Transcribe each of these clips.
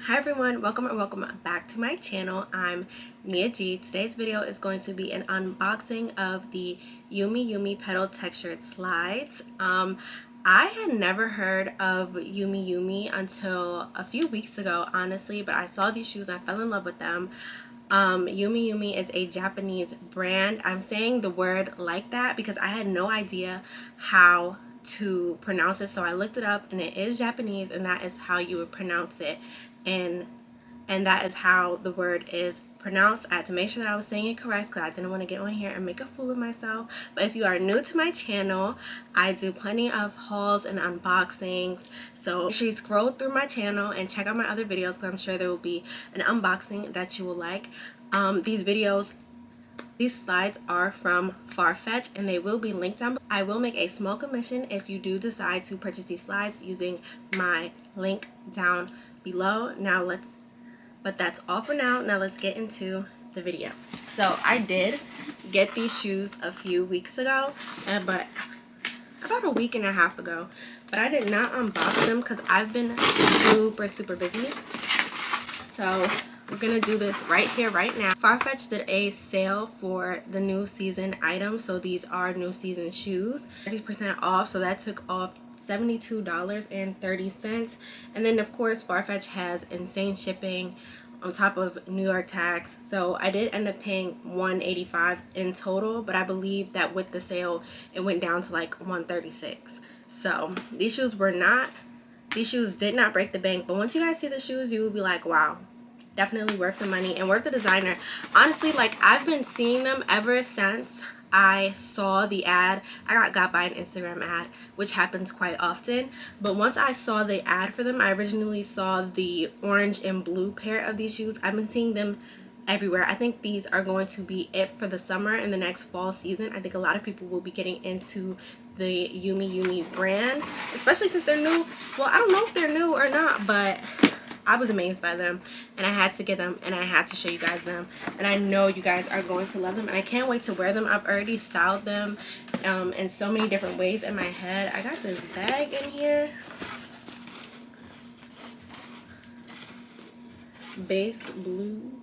Hi everyone, welcome or welcome back to my channel. I'm Mia G. Today's video is going to be an unboxing of the Yume Yume Petal textured slides. I had never heard of Yume Yume until a few weeks ago, honestly, but I saw these shoes and I fell in love with them. Yume Yume is a Japanese brand. I'm saying the word like that because I had no idea how to pronounce it, so I looked it up and it is Japanese, and that is how you would pronounce it, and that is how the word is pronounced. I had to make sure that I was saying it correct because I didn't want to get on here and make a fool of myself. But if you are new to my channel, I do plenty of hauls and unboxings, so make sure you scroll through my channel and check out my other videos because I'm sure there will be an unboxing that you will like. These slides are from Farfetch and they will be linked down below. I will make a small commission if you do decide to purchase these slides using my link down below. But that's all for now. Now let's get into the video. So I did get these shoes a few weeks ago, but about a week and a half ago, but I did not unbox them because I've been super busy. So we're gonna do this right here, right now. Farfetch did a sale for the new season items, so these are new season shoes, 30% off, so that took off $72.30. And then of course Farfetch has insane shipping on top of New York tax, so I did end up paying $185 in total, but I believe that with the sale it went down to like $136. So these shoes did not break the bank, but once you guys see the shoes, you will be like, wow, definitely worth the money and worth the designer. Honestly, like, I've been seeing them ever since I saw the ad. I got by an Instagram ad, which happens quite often, but once I saw the ad for them, I originally saw the orange and blue pair of these shoes. I've been seeing them everywhere. I think these are going to be it for the summer and the next fall season. I think a lot of people will be getting into the Yume Yume brand, especially since they're new. Well, I don't know if they're new or not, but I was amazed by them and I had to get them and I had to show you guys them, and I know you guys are going to love them and I can't wait to wear them. I've already styled them in so many different ways in my head. I got this bag in here, base blue.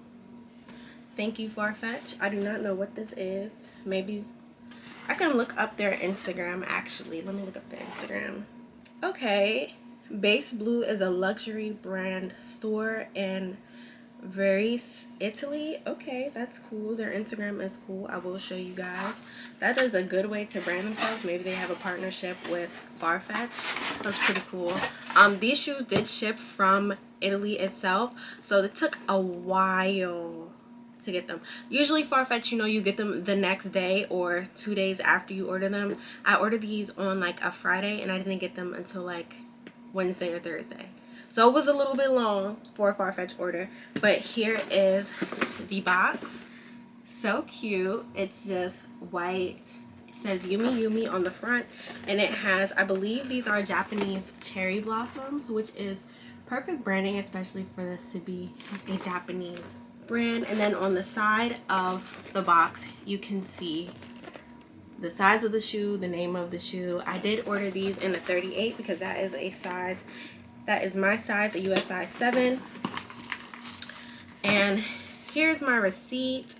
Thank you, Farfetch. I do not know what this is. Maybe I can look up their Instagram. Actually, let me look up their Instagram. Okay, Base Blue is a luxury brand store in Venice, Italy. Okay, that's cool. Their Instagram is cool. I will show you guys. That is a good way to brand themselves. Maybe they have a partnership with Farfetch. That's pretty cool. These shoes did ship from Italy itself, so it took a while to get them. Usually Farfetch, you know, you get them the next day or 2 days after you order them. I ordered these on like a Friday and I didn't get them until like Wednesday or Thursday, so it was a little bit long for a Farfetch order. But here is the box. So cute. It's just white. It says Yume Yume on the front, and it has, I believe these are Japanese cherry blossoms, which is perfect branding, especially for this to be a Japanese brand. And then on the side of the box you can see the size of the shoe, the name of the shoe. I did order these in a 38 because that is a size, that is my size, a US size 7. And here's my receipt.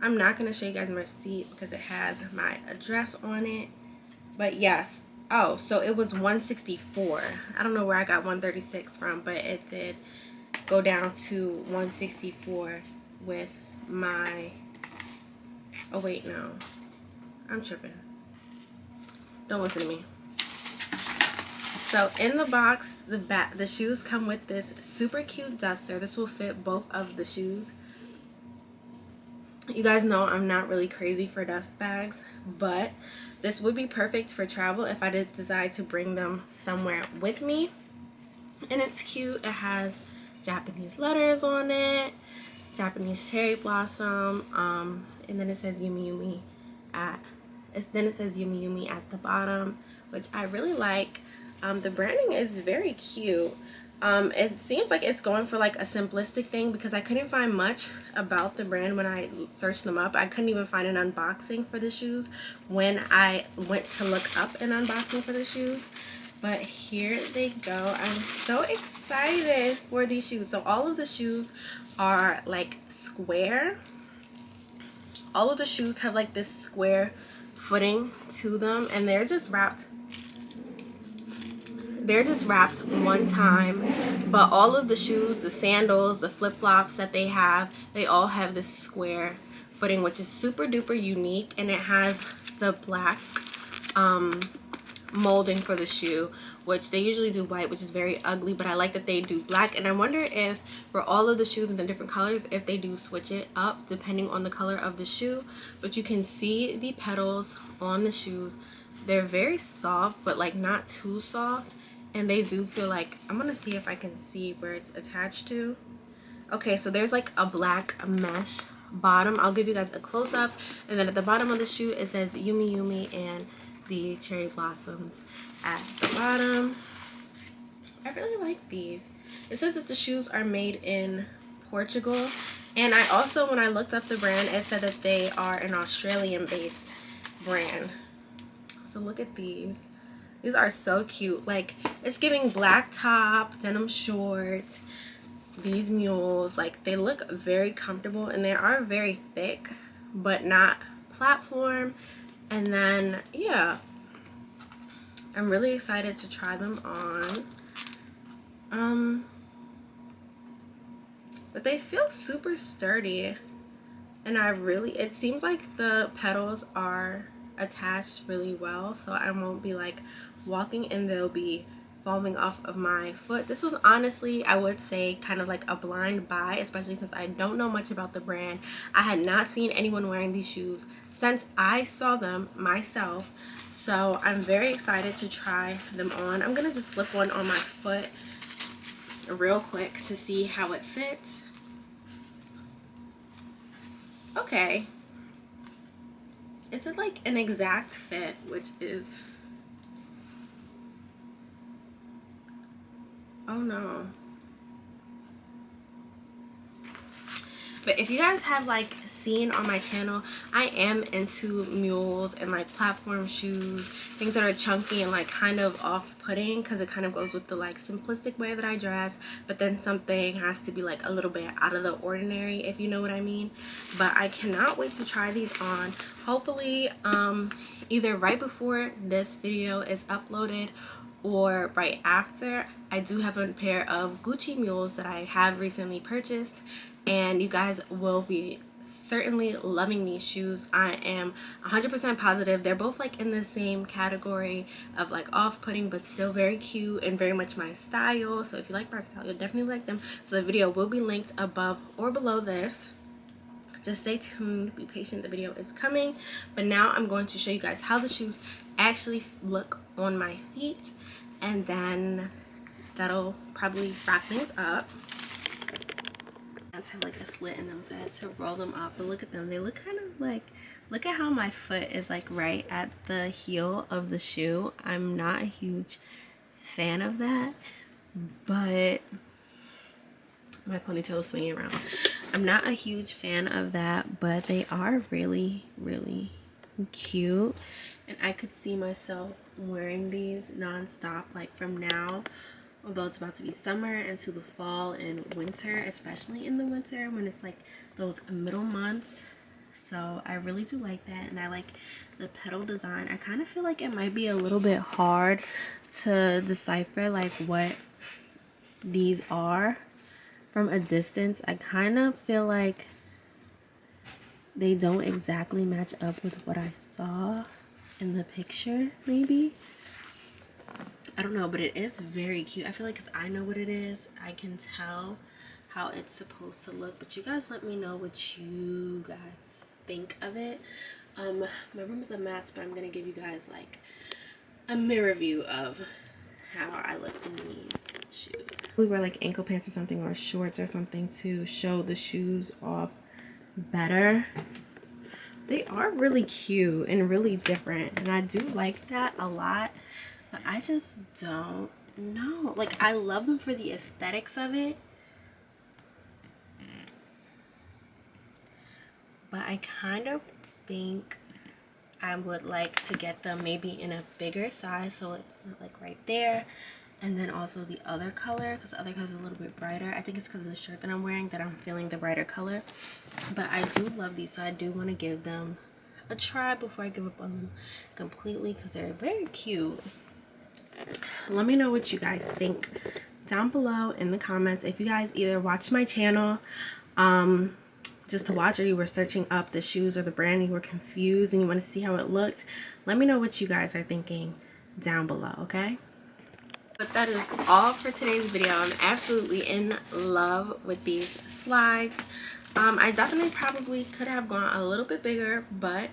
I'm not going to show you guys my receipt because it has my address on it. But yes, oh, so it was $164. I don't know where I got $136 from, but it did go down to $164 with my, oh wait, no, I'm tripping. Don't listen to me. So in the box, the shoes come with this super cute duster. This will fit both of the shoes. You guys know I'm not really crazy for dust bags, but this would be perfect for travel if I did decide to bring them somewhere with me. And it's cute. It has Japanese letters on it, Japanese cherry blossom, and then it says Yume Yume at Yume Yume at the bottom, which I really like. The branding is very cute. It seems like it's going for like a simplistic thing because I couldn't find much about the brand when I searched them up. I couldn't even find an unboxing for the shoes when I went to look up an unboxing for the shoes. But here they go. I'm so excited for these shoes. So all of the shoes are like square. All of the shoes have like this square footing to them, and they're just wrapped one time. But all of the shoes, the sandals, the flip-flops that they all have this square footing, which is super duper unique. And it has the black molding for the shoe, which they usually do white, which is very ugly, but I like that they do black. And I wonder if for all of the shoes in the different colors, if they do switch it up depending on the color of the shoe. But you can see the petals on the shoes. They're very soft, but like not too soft, and they do feel like, I'm gonna see if I can see where it's attached to. Okay, so there's like a black mesh bottom. I'll give you guys a close-up, and then at the bottom of the shoe it says Yume Yume and the cherry blossoms at the bottom. I really like these. It says that the shoes are made in Portugal, and I also, when I looked up the brand, it said that they are an Australian-based brand. So look at these. These are so cute. Like, it's giving black top, denim short, these mules. Like, they look very comfortable, and they are very thick, but not platform. And then, yeah, I'm really excited to try them on. But they feel super sturdy, and it seems like the petals are attached really well, so I won't be like walking and they'll be falling off of my foot. This was honestly, I would say, kind of like a blind buy, especially since I don't know much about the brand. I had not seen anyone wearing these shoes since I saw them myself, so I'm very excited to try them on. I'm gonna just slip one on my foot real quick to see how it fits. Okay, it's like an exact fit, which is, oh no. But if you guys have like seen on my channel, I am into mules and like platform shoes, things that are chunky and like kind of off-putting, because it kind of goes with the like simplistic way that I dress, but then something has to be like a little bit out of the ordinary, if you know what I mean. But I cannot wait to try these on. Hopefully either right before this video is uploaded or right after. I do have a pair of Gucci mules that I have recently purchased, and you guys will be certainly loving these shoes. I am 100% positive. They're both like in the same category of like off-putting, but still very cute and very much my style. So if you like my style, you'll definitely like them. So the video will be linked above or below this. Just stay tuned, be patient, the video is coming. But now I'm going to show you guys how the shoes actually look on my feet, and then that'll probably wrap things up. Have like a slit in them, so I had to roll them up. But look at them, they look kind of like, look at how my foot is like right at the heel of the shoe. I'm not a huge fan of that, but my ponytail is swinging around. I'm not a huge fan of that, but they are really cute, and I could see myself wearing these non-stop, like from now, although it's about to be summer, into the fall and winter, especially in the winter when it's like those middle months. So I really do like that, and I like the petal design. I kind of feel like it might be a little bit hard to decipher like what these are from a distance. I kind of feel like they don't exactly match up with what I saw in the picture, maybe. I don't know, but it is very cute. I feel like because I know what it is, I can tell how it's supposed to look. But you guys let me know what you guys think of it. My room is a mess, but I'm going to give you guys like a mirror view of how I look in these shoes. We wear like ankle pants or something, or shorts or something, to show the shoes off better. They are really cute and really different, and I do like that a lot. But I just don't know. Like, I love them for the aesthetics of it, but I kind of think I would like to get them maybe in a bigger size, so it's not like right there. And then also the other color, because the other color is a little bit brighter. I think it's because of the shirt that I'm wearing that I'm feeling the brighter color. But I do love these, so I do want to give them a try before I give up on them completely, because they're very cute. Let me know what you guys think down below in the comments. If you guys either watch my channel just to watch, or you were searching up the shoes or the brand, you were confused and you want to see how it looked, let me know what you guys are thinking down below, okay? But that is all for today's video. I'm absolutely in love with these slides. I definitely probably could have gone a little bit bigger, but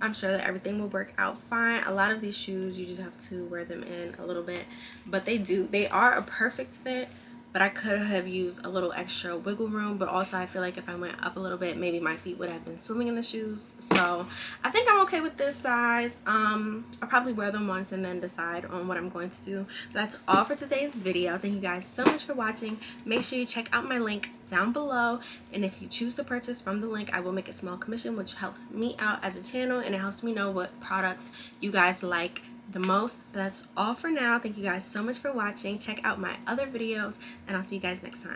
I'm sure that everything will work out fine. A lot of these shoes, you just have to wear them in a little bit, but they are a perfect fit. But I could have used a little extra wiggle room, but also I feel like if I went up a little bit, maybe my feet would have been swimming in the shoes. So I think I'm okay with this size. I'll probably wear them once and then decide on what I'm going to do. But that's all for today's video. Thank you guys so much for watching. Make sure you check out my link down below, and if you choose to purchase from the link, I will make a small commission, which helps me out as a channel, and it helps me know what products you guys like the most. But that's all for now. Thank you guys so much for watching. Check out my other videos, and I'll see you guys next time.